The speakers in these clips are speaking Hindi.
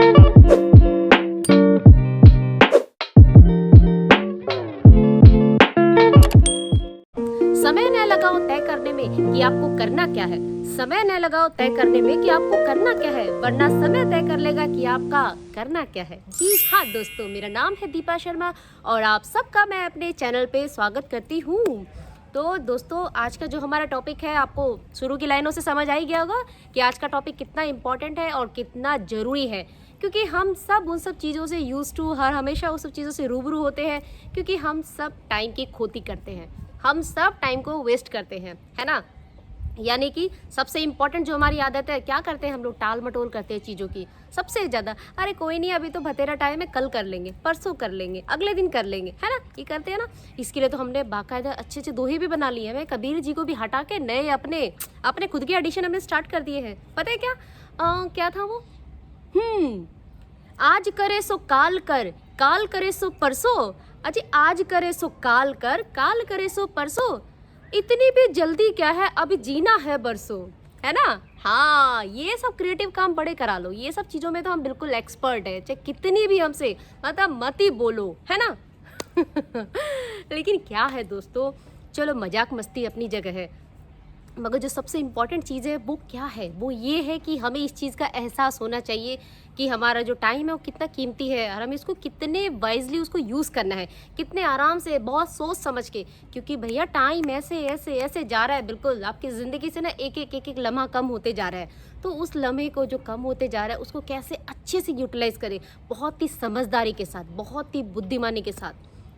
समय न लगाओ तय करने में कि आपको करना क्या है। समय न लगाओ तय करने में कि आपको करना क्या है, वरना समय तय कर लेगा कि आपका करना क्या है। जी हाँ दोस्तों, मेरा नाम है दीपा शर्मा और आप सबका मैं अपने चैनल पे स्वागत करती हूँ। तो दोस्तों, आज का जो हमारा टॉपिक है, आपको शुरू की लाइनों से समझ आ ही गया होगा कि आज का टॉपिक कितना इम्पोर्टेंट है और कितना ज़रूरी है, क्योंकि हम सब उन सब चीज़ों से यूज़ टू हर हमेशा उस सब चीज़ों से रूबरू होते हैं, क्योंकि हम सब टाइम की खोती करते हैं, हम सब टाइम को वेस्ट करते हैं, है ना। यानी कि सबसे इम्पोर्टेंट जो हमारी आदत है, क्या करते हैं हम लोग, टाल मटोल करते हैं चीज़ों की सबसे ज़्यादा। अरे कोई नहीं, अभी तो बतेरा टाइम है, कल कर लेंगे, परसों कर लेंगे, अगले दिन कर लेंगे, है ना, ये करते हैं ना। इसके लिए तो हमने बाकायदा अच्छे अच्छे दोहे भी बना लिए हैं। मैं कबीर जी को भी हटा के नए अपने अपने खुद के एडिशन हमने स्टार्ट कर दिए हैं। पता है क्या, क्या था वो, आज करे सो काल कर, काल करे सो परसों। अजी आज करे सो काल कर, काल करे सो परसों। इतनी भी जल्दी क्या है, अभी जीना है बरसों, है ना। हाँ, ये सब क्रिएटिव काम बड़े करा लो, ये सब चीज़ों में तो हम बिल्कुल एक्सपर्ट है, चाहे कितनी भी हमसे मतलब मत ही बोलो, है ना। लेकिन क्या है दोस्तों, चलो मजाक मस्ती अपनी जगह है, मगर जो सबसे इम्पॉर्टेंट चीज़ है वो क्या है, वो ये है कि हमें इस चीज़ का एहसास होना चाहिए कि हमारा जो टाइम है वो कितना कीमती है और हमें इसको कितने वाइजली उसको यूज़ करना है, कितने आराम से, बहुत सोच समझ के। क्योंकि भैया टाइम ऐसे ऐसे ऐसे जा रहा है, बिल्कुल आपकी ज़िंदगी से ना एक एक एक एक लम्हा कम होते जा रहा है। तो उस लम्हे को जो कम होते जा रहा है उसको कैसे अच्छे से यूटिलाइज़ करें, बहुत ही समझदारी के साथ, बहुत ही बुद्धिमानी के साथ।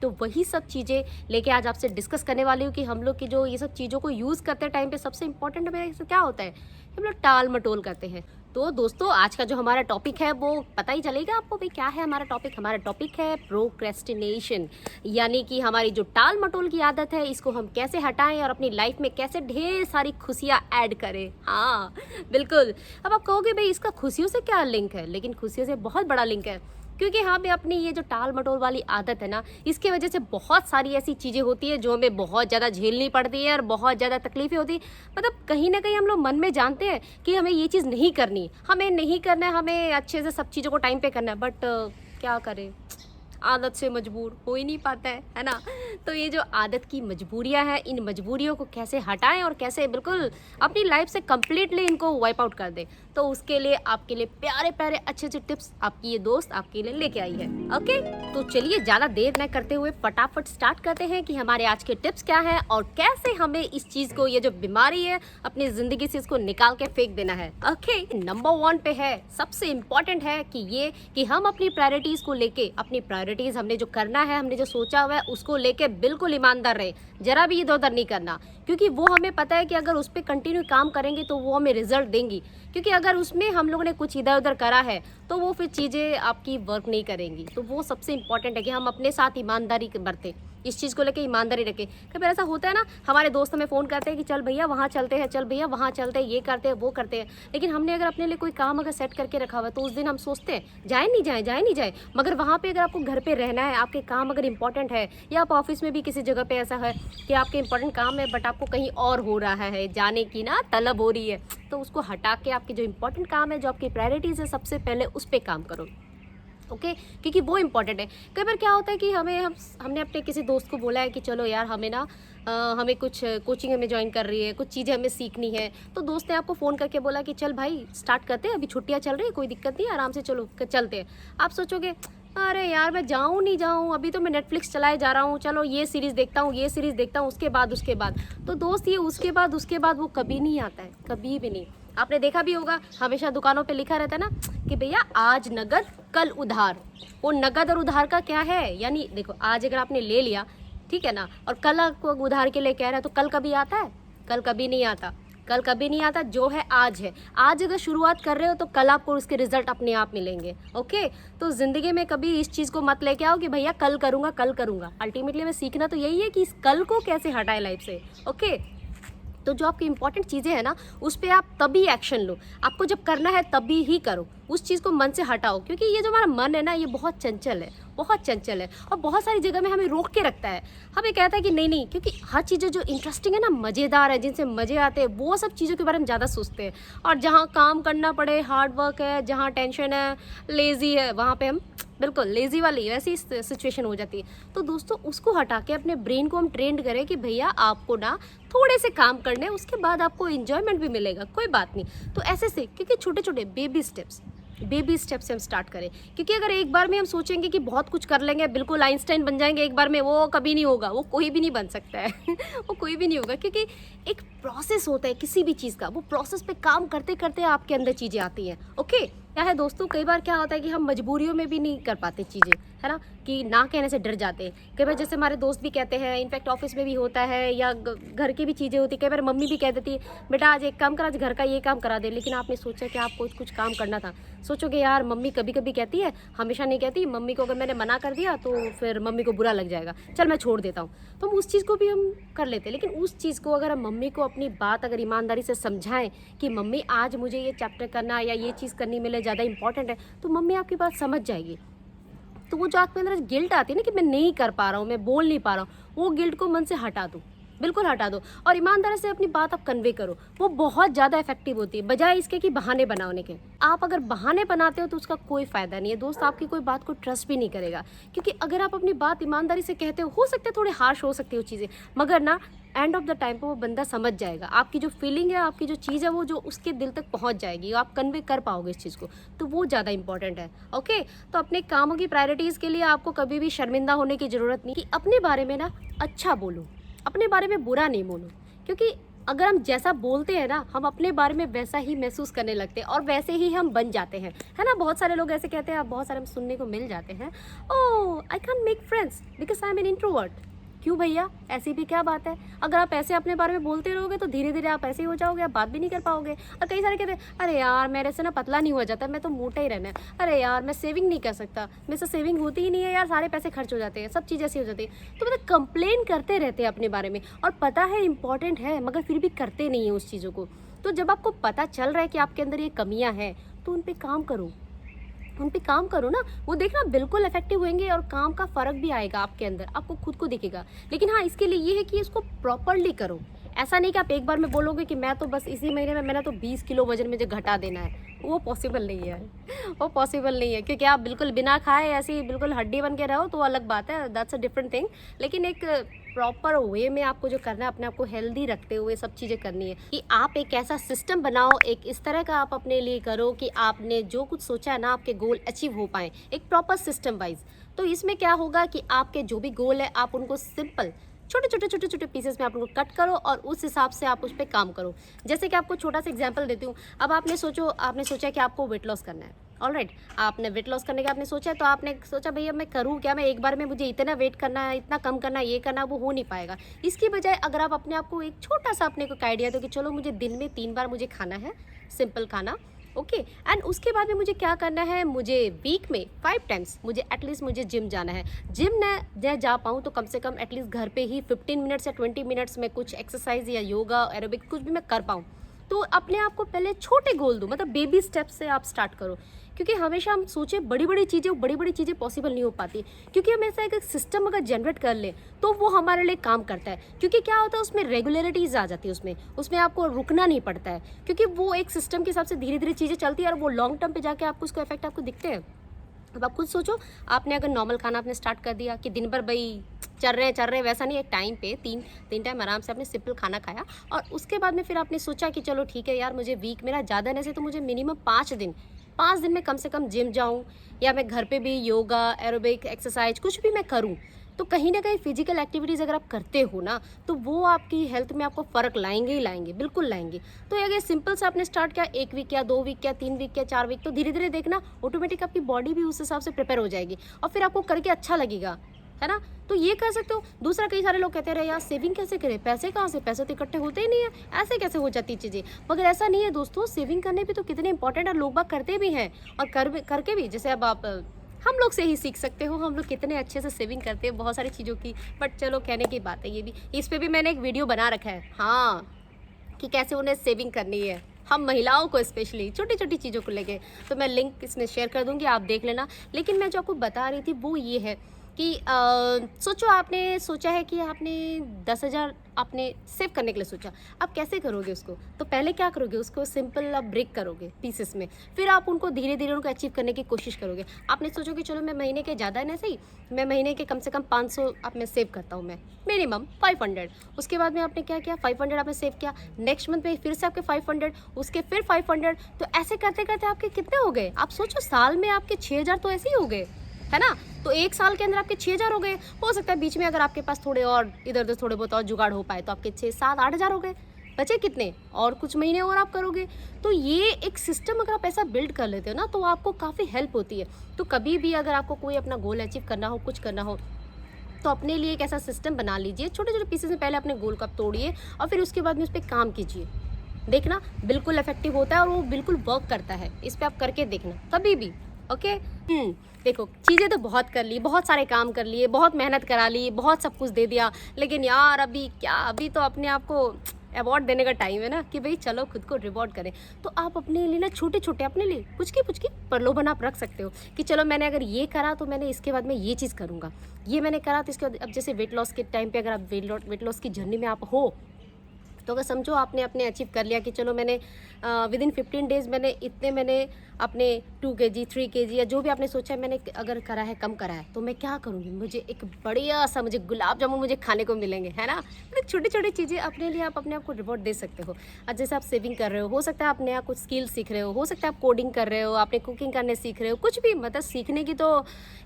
तो वही सब चीज़ें लेके आज आपसे डिस्कस करने वाली हूँ कि हम लोग की जो ये सब चीज़ों को यूज़ करते टाइम पे सबसे इम्पोर्टेंट हमें क्या होता है, हम लोग टाल मटोल करते हैं। तो दोस्तों, आज का जो हमारा टॉपिक है वो पता ही चलेगा आपको भाई क्या है हमारा टॉपिक। हमारा टॉपिक है प्रोक्रेस्टिनेशन, यानी कि हमारी जो टाल मटोल की आदत है, इसको हम कैसे हटाएं और अपनी लाइफ में कैसे ढेर सारी खुशियाँ ऐड करें। हाँ बिल्कुल। अब आप कहोगे भाई इसका खुशियों से क्या लिंक है, लेकिन खुशियों से बहुत बड़ा लिंक है, क्योंकि हमें अपनी ये जो टाल मटोल वाली आदत है ना, इसकी वजह से बहुत सारी ऐसी चीज़ें होती है जो हमें बहुत ज़्यादा झेलनी पड़ती है और बहुत ज़्यादा तकलीफ़ें होती है। मतलब कहीं ना कहीं हम लोग मन में जानते हैं कि हमें ये चीज़ नहीं करनी, हमें नहीं करना है, हमें अच्छे से सब चीज़ों को टाइम पे करना है, बट क्या करें, आदत से मजबूर हो ही नहीं पाता है ना। तो ये जो आदत की मजबूरियां हैं, इन मजबूरियों को कैसे हटाएं और कैसे बिल्कुल अपनी लाइफ से कम्प्लीटली इनको वाइप आउट कर दें, तो उसके लिए आपके लिए प्यारे प्यारे अच्छे अच्छे टिप्स आपकी ये दोस्त आपके लिए लेके आई है। ओके, तो चलिए ज़्यादा देर न करते हुए फटाफट स्टार्ट करते हैं कि हमारे आज के टिप्स क्या है और कैसे हमें इस चीज़ को, ये जो बीमारी है, अपनी ज़िंदगी से इसको निकाल के फेंक देना है। ओके, नंबर 1 पे है, सबसे इम्पॉर्टेंट है कि ये कि हम अपनी प्रायोरिटीज़ को लेके, अपनी प्रायोरिटीज़ हमने जो करना है, हमने जो सोचा हुआ है उसको लेके बिल्कुल ईमानदार रहे, जरा भी इधर उधर नहीं करना, क्योंकि वो हमें पता है कि अगर उस पर कंटिन्यू काम करेंगे तो वो हमें रिजल्ट देंगी। क्योंकि अगर उसमें हम लोगों ने कुछ इधर उधर करा है तो वो फिर चीज़ें आपकी वर्क नहीं करेंगी। तो वो सबसे इम्पॉर्टेंट है कि हम अपने साथ ईमानदारी बरतें, इस चीज़ को लेके ईमानदारी रखें। कभी ऐसा होता है ना, हमारे दोस्त हमें फ़ोन करते हैं कि चल भैया वहाँ चलते हैं, चल भैया वहाँ चलते हैं, ये करते हैं वो करते हैं, लेकिन हमने अगर अपने लिए कोई काम अगर सेट करके रखा हुआ है तो उस दिन हम सोचते हैं जाए नहीं जाए, जाए नहीं जाए। मगर वहाँ पे अगर आपको घर पे रहना है, आपके काम अगर इंपॉर्टेंट है, या आप ऑफिस में भी किसी जगह पे ऐसा है कि आपके इंपॉर्टेंट काम है बट आपको कहीं और हो रहा है, जाने की ना तलब हो रही है, तो उसको हटा के आपके जो इंपॉर्टेंट काम है, जो आपकी प्रायोरिटीज़ है, सबसे पहले उस पर काम करो। ओके, क्योंकि वो इम्पॉर्टेंट है। कई बार क्या होता है कि हमने अपने किसी दोस्त को बोला है कि चलो यार हमें ना हमें कुछ कोचिंग हमें ज्वाइन कर रही है, कुछ चीज़ें हमें सीखनी है, तो दोस्त ने आपको फ़ोन करके बोला कि चल भाई स्टार्ट करते हैं, अभी छुट्टियाँ चल रही है, कोई दिक्कत नहीं, आराम से चलो चलते हैं। आप सोचोगे अरे यार मैं जाऊँ नहीं जाऊँ, अभी तो मैं नेटफ्लिक्स चलाए जा रहा हूँ, चलो ये सीरीज़ देखता हूँ, ये सीरीज़ देखता हूँ, उसके बाद तो दोस्त ये उसके बाद वो कभी नहीं आता है, कभी भी नहीं। आपने देखा भी होगा, हमेशा दुकानों पे लिखा रहता है ना कि भैया आज नगद कल उधार। वो नगद और उधार का क्या है, यानी देखो आज अगर आपने ले लिया, ठीक है ना, और कल आपको उधार के लिए कह रहा है, तो कल कभी आता है, कल कभी नहीं आता, कल कभी नहीं आता। जो है आज अगर शुरुआत कर रहे हो तो कल आपको उसके रिजल्ट अपने आप मिलेंगे। ओके, तो ज़िंदगी में कभी इस चीज़ को मत लेके आओ कि भैया कल करूँगा। अल्टीमेटली हमें सीखना तो यही है कि इस कल को कैसे हटाए लाइफ से। ओके, तो जो आपकी इंपॉर्टेंट चीज़ें हैं ना, उस पे आप तभी एक्शन लो। आपको जब करना है तभी ही करो, उस चीज़ को मन से हटाओ, क्योंकि ये जो हमारा मन है ना, ये बहुत चंचल है, बहुत चंचल है, और बहुत सारी जगह में हमें रोक के रखता है। हमें कहता है कि नहीं नहीं, क्योंकि हर चीज़ें जो इंटरेस्टिंग है ना, मज़ेदार है, जिनसे मज़े आते हैं, वो सब चीज़ों के बारे में ज़्यादा सोचते हैं। और जहाँ काम करना पड़े, हार्ड वर्क है, जहाँ टेंशन है, लेज़ी है, वहाँ पे हम बिल्कुल लेज़ी वाली वैसी सिचुएशन हो जाती है। तो दोस्तों, उसको हटा के अपने ब्रेन को हम ट्रेंड करें कि भैया आपको ना थोड़े से काम करने, उसके बाद आपको एंजॉयमेंट भी मिलेगा, कोई बात नहीं। तो ऐसे से, क्योंकि छोटे छोटे बेबी स्टेप से हम स्टार्ट करें, क्योंकि अगर एक बार में हम सोचेंगे कि बहुत कुछ कर लेंगे, बिल्कुल आइंस्टाइन बन जाएंगे एक बार में, वो कभी नहीं होगा, वो कोई भी नहीं बन सकता है वो कोई भी नहीं होगा, क्योंकि एक प्रोसेस होता है किसी भी चीज़ का, वो प्रोसेस पे काम करते करते आपके अंदर चीज़ें आती हैं। ओके, क्या है दोस्तों, कई बार क्या होता है कि हम मजबूरियों में भी नहीं कर पाते चीज़ें, है ना, कि ना कहने से डर जाते हैं। कई बार जैसे हमारे दोस्त भी कहते हैं, इनफैक्ट ऑफिस में भी होता है, या घर की भी चीज़ें होती है, कई बार मम्मी भी कह देती है, बेटा आज एक काम कर, आज घर का ये काम करा दे, लेकिन आपने सोचा कि आपको कुछ काम करना था, सोचोगे यार मम्मी कभी कभी कहती है, हमेशा नहीं कहती, मम्मी को अगर मैंने मना कर दिया तो फिर मम्मी को बुरा लग जाएगा, चल मैं छोड़ देता हूँ, तो हम उस चीज़ को भी हम कर लेते हैं। लेकिन उस चीज़ को अगर हम मम्मी को अपनी बात अगर ईमानदारी से समझाएं कि मम्मी आज मुझे ये चैप्टर करना या ये चीज़ करनी मेरे ज़्यादा इंपॉर्टेंट है, तो मम्मी आपकी बात समझ जाएगी। तो वो जो आपके अंदर गिल्ट आती है ना कि मैं नहीं कर पा रहा हूँ, मैं बोल नहीं पा रहा हूँ, वो गिल्ट को मन से हटा दो, बिल्कुल हटा दो, और ईमानदारी से अपनी बात आप कन्वे करो। वो बहुत ज़्यादा इफेक्टिव होती है, बजाय इसके कि बहाने बनाने के। आप अगर बहाने बनाते हो तो उसका कोई फ़ायदा नहीं है दोस्त, आपकी कोई बात को ट्रस्ट भी नहीं करेगा। क्योंकि अगर आप अपनी बात ईमानदारी से कहते हो सकते हैं थोड़े हार्श हो सकती है वो चीज़ें, मगर ना एंड ऑफ द टाइम पर वो बंदा समझ जाएगा, आपकी जो फीलिंग है, आपकी जो चीज़ है, वो जो उसके दिल तक पहुंच जाएगी, आप कन्वे कर पाओगे इस चीज़ को, तो वो ज़्यादा इंपॉर्टेंट है। ओके, तो अपने कामों की प्रायोरिटीज़ के लिए आपको कभी भी शर्मिंदा होने की ज़रूरत नहीं, कि अपने बारे में ना अच्छा बोलो, अपने बारे में बुरा नहीं बोलो, क्योंकि अगर हम जैसा बोलते हैं ना, हम अपने बारे में वैसा ही महसूस करने लगते हैं, और वैसे ही हम बन जाते हैं, है ना। बहुत सारे लोग ऐसे कहते हैं, आप बहुत सारे सुनने को मिल जाते हैं, oh I can make friends because I am an introvert. क्यों भैया, ऐसी भी क्या बात है? अगर आप ऐसे अपने बारे में बोलते रहोगे तो धीरे धीरे आप ऐसे ही हो जाओगे, आप बात भी नहीं कर पाओगे। और कई सारे कहते हैं, अरे यार मेरे से ना पतला नहीं हुआ जाता, मैं तो मोटा ही रहना है, अरे यार मैं सेविंग नहीं कर सकता, मेरे से सेविंग होती ही नहीं है यार, सारे पैसे खर्च हो जाते हैं, सब चीज़ ऐसी हो जाती है। तो मतलब कंप्लेन करते रहते हैं अपने बारे में, और पता है इंपॉर्टेंट है, मगर फिर भी करते नहीं है उस चीज़ों को। तो जब आपको पता चल रहा है कि आपके अंदर ये कमियाँ हैं, तो उन पर काम करो, उन पे काम करो ना, वो देखना बिल्कुल इफेक्टिव होंगे, और काम का फ़र्क भी आएगा आपके अंदर, आपको खुद को दिखेगा। लेकिन हाँ, इसके लिए ये है कि इसको प्रॉपरली करो। ऐसा नहीं कि आप एक बार में बोलोगे कि मैं तो बस इसी महीने में मैंने तो 20 किलो वजन मुझे घटा देना है, वो पॉसिबल नहीं है वो पॉसिबल नहीं है, क्योंकि आप बिल्कुल बिना खाए ऐसे ही बिल्कुल हड्डी बन के रहो तो अलग बात है, दैट्स अ डिफरेंट थिंग। लेकिन एक प्रॉपर वे में आपको जो करना है, अपने आप को हेल्दी रखते हुए सब चीज़ें करनी है, कि आप एक ऐसा सिस्टम बनाओ, एक इस तरह का आप अपने लिए करो कि आपने जो कुछ सोचा है ना, आपके गोल अचीव हो पाए, एक प्रॉपर सिस्टम वाइज। तो इसमें क्या होगा कि आपके जो भी गोल है, आप उनको सिंपल छोटे छोटे पीसेस में आप उनको कट करो, और उस हिसाब से आप उस पर काम करो। जैसे कि आपको छोटा सा एग्जांपल देती हूँ। अब आपने सोचा कि आपको वेट लॉस करना है, ऑलराइट, आपने वेट लॉस करने का आपने सोचा है, तो आपने सोचा भैया मैं करूँ क्या, मैं एक बार में मुझे इतना वेट करना है, इतना कम करना है, ये करना, वो हो नहीं पाएगा। इसकी बजाय अगर आप अपने आप को एक छोटा सा अपने को आइडिया दो कि चलो मुझे दिन में 3 बार मुझे खाना है, सिंपल खाना, ओके, एंड उसके बाद में मुझे क्या करना है, मुझे वीक में 5 टाइम्स मुझे एटलीस्ट मुझे जिम जाना है। जिम न जा पाऊँ तो कम से कम एटलीस्ट घर पे ही 15 मिनट्स या 20 मिनट्स में कुछ एक्सरसाइज या योगा एरोबिक कुछ भी मैं कर पाऊँ। तो अपने आप को पहले छोटे गोल दो, मतलब बेबी स्टेप से आप स्टार्ट करो। क्योंकि हमेशा हम सोचें बड़ी बड़ी चीज़ें पॉसिबल नहीं हो पाती, क्योंकि हम ऐसा एक सिस्टम अगर जनरेट कर लें तो वो हमारे लिए काम करता है। क्योंकि क्या होता है, उसमें रेगुलरिटीज़ आ जाती है, उसमें आपको रुकना नहीं पड़ता है, क्योंकि वो एक सिस्टम के हिसाब से धीरे धीरे चीज़ें चलती है, और वो लॉन्ग टर्म पे जाके आपको उसका इफेक्ट आपको दिखते हैं। अब आप खुद सोचो, आपने अगर नॉर्मल खाना आपने स्टार्ट कर दिया कि दिन भर भाई चल रहे वैसा नहीं, एक टाइम पे तीन टाइम आराम से आपने सिंपल खाना खाया, और उसके बाद में फिर आपने सोचा कि चलो ठीक है यार, मुझे वीक मेरा ज़्यादा नहीं से तो मुझे मिनिमम 5 दिन में कम से कम जिम जाऊँ, या मैं घर पे भी योगा एरोबिक एक्सरसाइज कुछ भी मैं करूँ। तो कहीं ना कहीं फिजिकल एक्टिविटीज़ अगर आप करते हो ना, तो वो आपकी हेल्थ में आपको फ़र्क लाएंगे ही लाएंगे, बिल्कुल लाएंगे। तो अगर सिंपल से आपने स्टार्ट किया 1 वीक या 2 वीक या 3 वीक या 4 वीक, तो धीरे धीरे देखना ऑटोमेटिक आपकी बॉडी भी उस हिसाब से प्रिपेयर हो जाएगी, और फिर आपको करके अच्छा लगेगा, है ना। तो ये कर सकते हो। दूसरा, कई सारे लोग कहते रहे यार सेविंग कैसे करें, पैसे कहाँ से, पैसे तो इकट्ठे होते ही नहीं है, ऐसे कैसे हो जाती चीज़ें। मगर ऐसा नहीं है दोस्तों, सेविंग करने भी तो कितने इंपॉर्टेंट है, लोग बाग करते भी हैं, और करके भी, जैसे अब आप हम लोग से ही सीख सकते हो, हम लोग कितने अच्छे से सेविंग करते हैं बहुत सारी चीज़ों की। बट चलो कहने की बात है, ये भी, इस पर भी मैंने एक वीडियो बना रखा है, हाँ कि कैसे उन्हें सेविंग करनी है, हम महिलाओं को स्पेशली छोटी छोटी चीज़ों को लेके। तो मैं लिंक इसमें शेयर कर दूंगी, आप देख लेना। लेकिन मैं जो आपको बता रही थी वो ये है कि सोचो आपने सोचा है कि आपने 10,000 आपने सेव करने के लिए सोचा। अब कैसे करोगे उसको? तो पहले क्या करोगे, उसको सिंपल आप ब्रेक करोगे पीसेस में, फिर आप उनको धीरे धीरे उनको अचीव करने की कोशिश करोगे। आपने सोचो कि चलो मैं महीने के ज़्यादा है ना, सही मैं महीने के कम से कम 500 आप मैं सेव करता हूँ, मैं मिनिमम 500। उसके बाद में आपने क्या किया, 500 आपने सेव किया, नेक्स्ट मंथ में फिर से आपके 500, उसके फिर 500। तो ऐसे करते करते आपके कितने हो गए? आप सोचो साल में आपके 6,000 तो ऐसे ही हो गए, है ना। तो एक साल के अंदर आपके 6,000 हो गए। हो सकता है बीच में अगर आपके पास थोड़े और इधर उधर थोड़े बहुत और जुगाड़ हो पाए तो आपके 6, 7, 8,000 हो गए। बचे कितने? और कुछ महीने और आप करोगे। तो ये एक सिस्टम अगर आप ऐसा बिल्ड कर लेते हो ना तो आपको काफ़ी हेल्प होती है। तो कभी भी अगर आपको कोई अपना गोल अचीव करना हो, कुछ करना हो, तो अपने लिए एक ऐसा सिस्टम बना लीजिए। छोटे छोटे पीसेस में पहले अपने गोल को आप तोड़िए और फिर उसके बाद में उस पर काम कीजिए। देखना बिल्कुल इफेक्टिव होता है और वो बिल्कुल वर्क करता है। इस पर आप करके देखना कभी भी। ओके। देखो चीज़ें तो बहुत कर ली, बहुत सारे काम कर लिए, बहुत मेहनत करा ली, बहुत सब कुछ दे दिया, लेकिन यार अभी क्या, अभी तो अपने आप को अवार्ड देने का टाइम है ना कि भाई चलो खुद को रिवॉर्ड करें। तो आप अपने लिए ना छोटे छोटे अपने लिए कुछ की प्रलोभन आप रख सकते हो कि चलो मैंने अगर ये करा तो मैंने इसके बाद में ये चीज़ करूँगा, ये मैंने करा तो इसके बाद। अब जैसे वेट लॉस के टाइम पे अगर आप वेट लॉस की जर्नी में आप हो, तो अगर समझो आपने अपने अचीव कर लिया कि चलो मैंने विद इन 15 डेज़ मैंने अपने 2 kg 3 kg या जो भी आपने सोचा है मैंने अगर करा है, कम करा है, तो मैं क्या करूँगी, मुझे एक बढ़िया सा मुझे गुलाब जामुन मुझे खाने को मिलेंगे, है ना। मतलब छोटी छोटी चीज़ें अपने लिए आप अपने आप को रिवॉर्ड दे सकते हो। और जैसे आप सेविंग कर रहे हो सकता है आप नया कुछ स्किल सीख रहे हो सकता है आप कोडिंग कर रहे हो, आपने कुकिंग करने सीख रहे हो, कुछ भी। मतलब सीखने की तो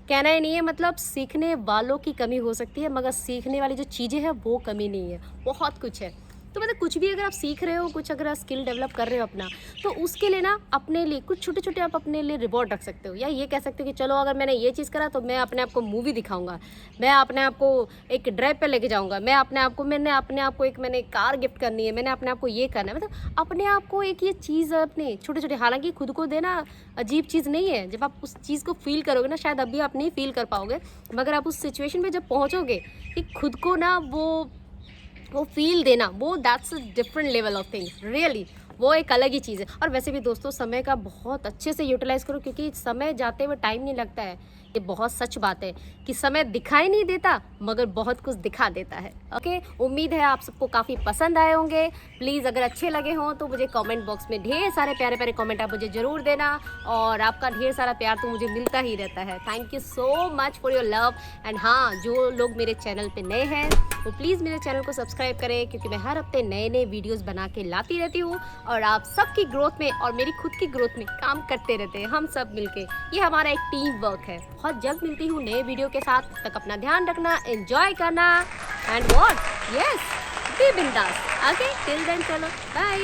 कहना ही नहीं है, मतलब सीखने वालों की कमी हो सकती है मगर सीखने वाली जो चीज़ें हैं वो कमी नहीं है, बहुत कुछ है। तो मतलब कुछ भी अगर आप सीख रहे हो, कुछ अगर आप स्किल डेवलप कर रहे हो अपना, तो उसके लिए ना अपने लिए कुछ छोटे छोटे आप अपने लिए रिवॉर्ड रख सकते हो। या ये कह सकते हो कि चलो अगर मैंने ये चीज़ करा तो मैं अपने आप को मूवी दिखाऊंगा, मैं अपने आप को एक ड्राइव पे लेके जाऊंगा, मैंने अपने आप को मैंने कार गिफ्ट करनी है, मैंने अपने आप को ये करना है। मतलब अपने आप को एक ये चीज़ अपने छोटे छोटे, हालांकि खुद को देना अजीब चीज़ नहीं है। जब आप उस चीज़ को फील करोगे ना, शायद अभी आप नहीं फील कर पाओगे, मगर आप उस सिचुएशन में जब पहुँचोगे कि खुद को ना वो फील देना, वो that's a different level of thing really, वो एक अलग ही चीज़ है। और वैसे भी दोस्तों समय का बहुत अच्छे से यूटिलाइज़ करो, क्योंकि समय जाते हुए टाइम नहीं लगता है। ये बहुत सच बात है कि समय दिखाई नहीं देता मगर बहुत कुछ दिखा देता है। ओके, उम्मीद है आप सबको काफ़ी पसंद आए होंगे। प्लीज़ अगर अच्छे लगे हों तो मुझे कमेंट बॉक्स में ढेर सारे प्यारे प्यारे कमेंट आप मुझे ज़रूर देना, और आपका ढेर सारा प्यार तो मुझे मिलता ही रहता है। Thank you so much for your love. And हाँ, जो लोग मेरे चैनल पे नए हैं वो प्लीज़ मेरे चैनल को सब्सक्राइब करें, क्योंकि मैं हर हफ्ते नए नए वीडियोज़ बना के लाती रहती हूँ और आप सबकी ग्रोथ में और मेरी खुद की ग्रोथ में काम करते रहते हैं हम सब मिलके। ये हमारा एक टीम वर्क है। बहुत जल्द मिलती हूँ नए वीडियो के साथ, तब तक अपना ध्यान रखना, एंजॉय करना एंड व्हाट, यस, बी बिंदास। ओके, टिल देन चलो बाय।